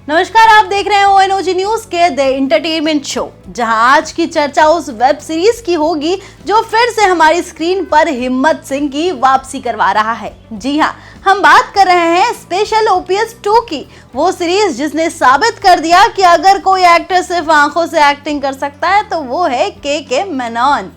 नमस्कार, आप देख रहे हैं ONOG न्यूज के द एंटरटेनमेंट शो, जहां आज की चर्चा उस वेब सीरीज की होगी जो फिर से हमारी स्क्रीन पर हिम्मत सिंह की वापसी करवा रहा है। जी हां, हम बात कर रहे हैं स्पेशल OPS 2 की, वो सीरीज जिसने साबित कर दिया कि अगर कोई एक्टर सिर्फ आंखों से एक्टिंग कर सकता है तो वो है के मेनन।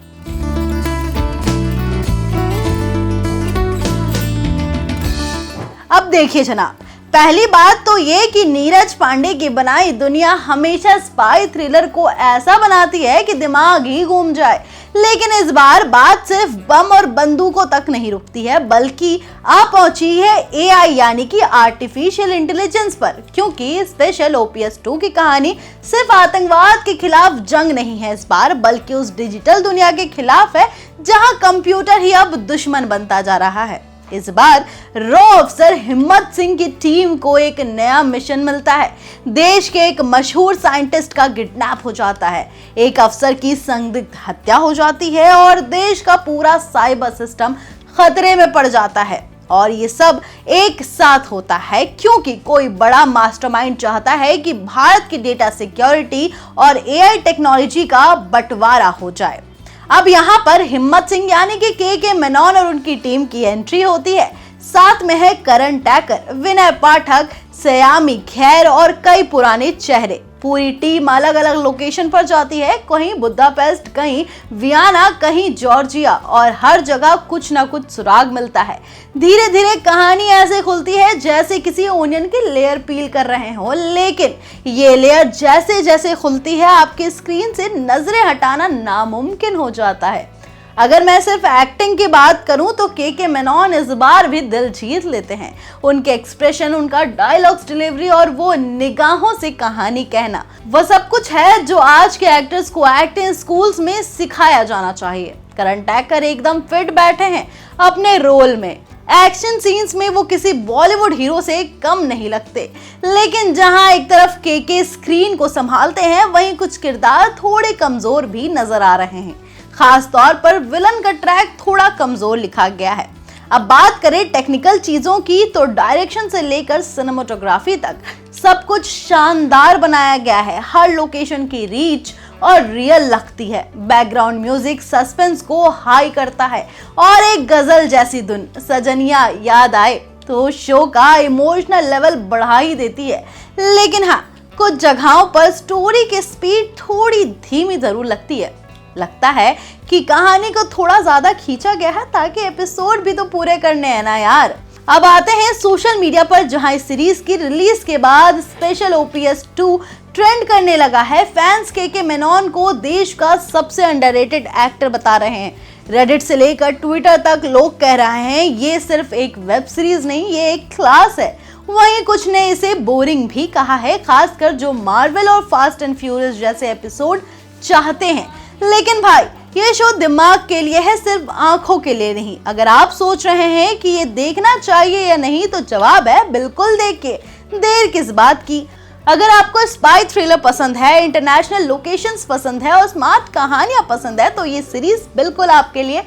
अब देखिए जनाब, पहली बात तो ये कि नीरज पांडे की बनाई दुनिया हमेशा स्पाई थ्रिलर को ऐसा बनाती है कि दिमाग ही घूम जाए। लेकिन इस बार बात सिर्फ बम और बंदूकों तक नहीं रुकती है, बल्कि आ पहुंची है AI यानी कि आर्टिफिशियल इंटेलिजेंस पर, क्योंकि स्पेशल OPS 2 की कहानी सिर्फ आतंकवाद के खिलाफ जंग नहीं है इस बार, बल्कि उस डिजिटल दुनिया के खिलाफ है जहां कंप्यूटर ही अब दुश्मन बनता जा रहा है। इस बार रॉ अफसर हिम्मत सिंह की टीम को एक नया मिशन मिलता है। देश के एक मशहूर साइंटिस्ट का किडनैप हो जाता है, एक अफसर की संदिग्ध हत्या हो जाती है और देश का पूरा साइबर सिस्टम खतरे में पड़ जाता है। और ये सब एक साथ होता है क्योंकि कोई बड़ा मास्टरमाइंड चाहता है कि भारत की डेटा सिक्योरिटी और AI टेक्नोलॉजी का बंटवारा हो जाए। अब यहाँ पर हिम्मत सिंह यानी कि के मेनन और उनकी टीम की एंट्री होती है। साथ में है करण टैकर, विनय पाठक, सयामी खैर और कई पुराने चेहरे। पूरी टीम अलग अलग लोकेशन पर जाती है, कहीं बुदापेस्ट, कहीं वियना, कहीं जॉर्जिया, और हर जगह कुछ ना कुछ सुराग मिलता है। धीरे धीरे कहानी ऐसे खुलती है जैसे किसी ओनियन की लेयर पील कर रहे हो, लेकिन ये लेयर जैसे जैसे खुलती है आपकी स्क्रीन से नजरें हटाना नामुमकिन हो जाता है। अगर मैं सिर्फ एक्टिंग की बात करूं तो के मेनन इस बार भी दिल जीत लेते हैं। उनके एक्सप्रेशन, उनका डायलॉग्स डिलीवरी और वो निगाहों से कहानी कहना, वो सब कुछ है जो आज के एक्टर्स को एक्टिंग स्कूल्स में सिखाया जाना चाहिए। करण टैकर एकदम फिट बैठे हैं अपने रोल में। एक्शन सीन्स में वो किसी बॉलीवुड हीरो से कम नहीं लगते। लेकिन जहां एक तरफ के स्क्रीन को संभालते हैं, वहीं कुछ किरदार थोड़े कमजोर भी नजर आ रहे हैं। खास तौर पर विलन का ट्रैक थोड़ा कमजोर लिखा गया है। अब बात करें टेक्निकल चीजों की तो डायरेक्शन से लेकर सिनेमेटोग्राफी तक सब कुछ शानदार बनाया गया है। हर लोकेशन की रीच और रियल लगती है। बैकग्राउंड म्यूजिक सस्पेंस को हाई करता है और एक गजल जैसी धुन सजनिया याद आए तो शो का इमोशनल लेवल बढ़ा ही देती है। लेकिन हाँ, कुछ जगहों पर स्टोरी की स्पीड थोड़ी धीमी जरूर लगती है। लगता है कि कहानी को थोड़ा ज्यादा खींचा गया है ताकि एपिसोड भी तो पूरे करने हैं ना यार। अब आते हैं सोशल मीडिया पर, जहां इस सीरीज की रिलीज के बाद स्पेशल OPS 2 ट्रेंड करने लगा है। फैंस के मेनन को देश का सबसे अंडररेटेड एक्टर बता रहे हैं। रेडिट से लेकर ट्विटर तक लोग कह रहे हैं ये सिर्फ एक वेब सीरीज नहीं, ये एक क्लास है। वहीं कुछ ने इसे बोरिंग भी कहा है, खासकर जो मार्वल और फास्ट एंड फ्यूरियस जैसे एपिसोड चाहते हैं। लेकिन भाई, ये शो दिमाग के लिए है, सिर्फ आंखों के लिए नहीं। अगर आप सोच रहे हैं कि ये देखना चाहिए या नहीं, तो जवाब है बिल्कुल देखिए, देर किस बात की। अगर आपको स्पाई थ्रिलर पसंद है, इंटरनेशनल लोकेशंस पसंद है और स्मार्ट कहानियां पसंद है, तो ये सीरीज बिल्कुल आपके लिए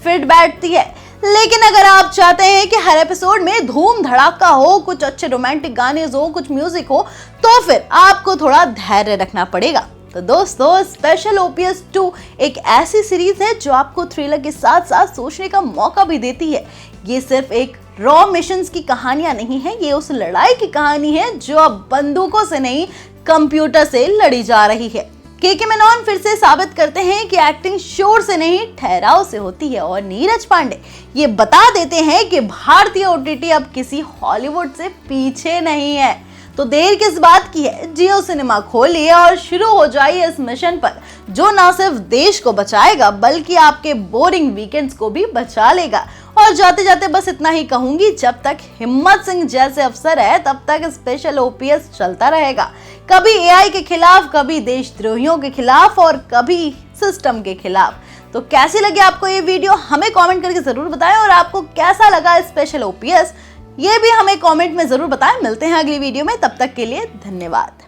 फिट बैठती है। लेकिन अगर आप चाहते हैं कि हर एपिसोड में धूम धड़ाका हो, कुछ अच्छे रोमांटिक गाने हो, कुछ म्यूजिक हो, तो फिर आपको थोड़ा धैर्य रखना पड़ेगा। तो दोस्तों, स्पेशल OPS 2 एक ऐसी सीरीज है जो आपको थ्रिलर के साथ साथ सोचने का मौका भी देती है। ये सिर्फ एक रॉ मिशंस की कहानियां नहीं है, ये उस लड़ाई की कहानी है जो अब बंदूकों से नहीं, कंप्यूटर से लड़ी जा रही है। के मेनन फिर से साबित करते हैं कि एक्टिंग शोर से नहीं, ठहराव से होती है। और नीरज पांडे ये बता देते हैं कि भारतीय OTT अब किसी हॉलीवुड से पीछे नहीं है। तो देर किस बात की है, जियो सिनेमा खोलिए और शुरू हो जाइए इस मिशन पर, जो ना सिर्फ देश को बचाएगा बल्कि आपके बोरिंग वीकेंड्स को भी बचा लेगा। और जाते जाते बस इतना ही कहूंगी, जब तक हिम्मत सिंह जैसे अफसर है तब तक स्पेशल OPS चलता रहेगा। कभी AI के खिलाफ, कभी देशद्रोहियों के खिलाफ और कभी सिस्टम के खिलाफ। तो कैसी लगी आपको ये वीडियो, हमें कमेंट करके जरूर बताएं। और आपको कैसा लगा स्पेशल OPS, ये भी हमें कमेंट में जरूर बताएं। मिलते हैं अगली वीडियो में, तब तक के लिए धन्यवाद।